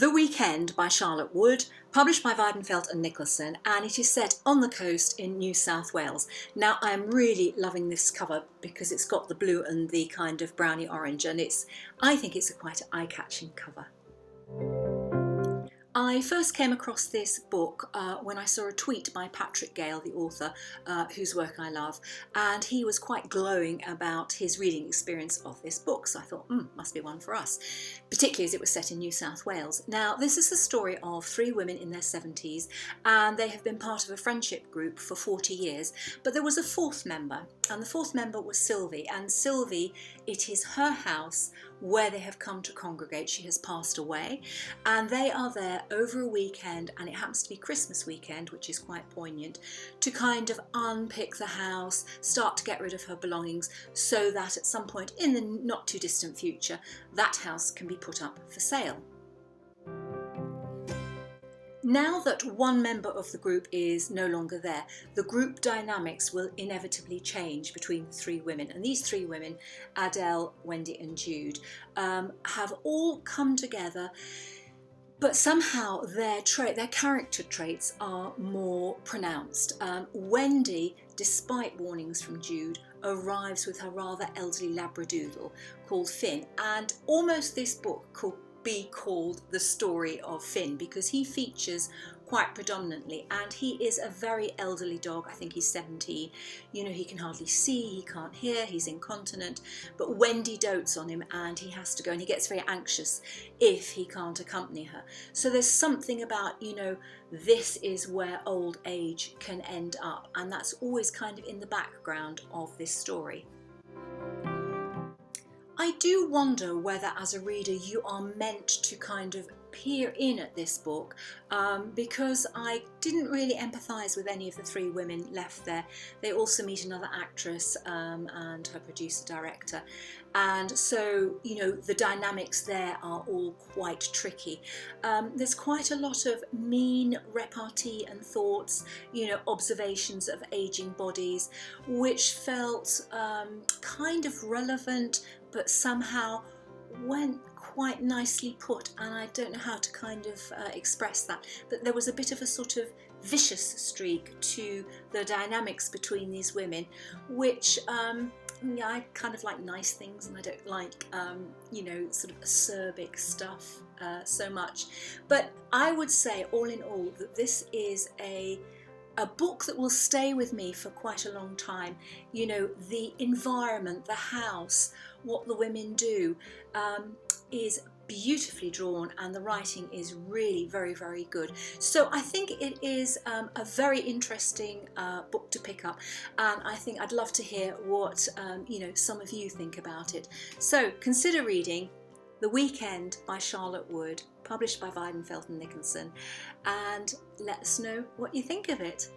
The Weekend by Charlotte Wood, published by Weidenfeld and Nicholson, and it is set on the coast in New South Wales. Now, I'm really loving this cover because it's got the blue and the kind of browny orange, and I think it's quite an eye-catching cover. I first came across this book when I saw a tweet by Patrick Gale, the author, whose work I love, and he was quite glowing about his reading experience of this book, so I thought, must be one for us, particularly as it was set in New South Wales. Now, this is the story of three women in their 70s, and they have been part of a friendship group for 40 years, but there was a fourth member, and the fourth member was Sylvie, and Sylvie, it is her house where they have come to congregate. She has passed away, and they are there over a weekend, and it happens to be Christmas weekend, which is quite poignant, to kind of unpick the house, start to get rid of her belongings, so that at some point in the not too distant future, that house can be put up for sale. Now that one member of the group is no longer there, the group dynamics will inevitably change between the three women. And these three women, Adele, Wendy and Jude, have all come together, but somehow their character traits are more pronounced. Wendy, despite warnings from Jude, arrives with her rather elderly labradoodle called Finn, and almost this book could be called The Story of Finn because he features quite predominantly, and he is a very elderly dog. I think he's 17. You know, he can hardly see, he can't hear, he's incontinent, but Wendy dotes on him and he has to go, and he gets very anxious if he can't accompany her. So there's something about, you know, this is where old age can end up, and that's always kind of in the background of this story. I do wonder whether as a reader you are meant to kind of peer in at this book because I didn't really empathise with any of the three women left there. They also meet another actress and her producer-director, and so, you know, the dynamics there are all quite tricky. There's quite a lot of mean repartee and thoughts, you know, observations of ageing bodies, which felt kind of relevant, but somehow went quite nicely put, and I don't know how to kind of express that, but there was a bit of a sort of vicious streak to the dynamics between these women, which yeah, I kind of like nice things, and I don't like you know, sort of acerbic stuff so much. But I would say all in all that this is a book that will stay with me for quite a long time. You know, the environment, the house, what the women do is beautifully drawn, and the writing is really very, very good. So I think it is a very interesting book to pick up, and I think I'd love to hear what you know, some of you think about it. So consider reading The Weekend by Charlotte Wood, published by Weidenfeld and Nicholson, and let us know what you think of it.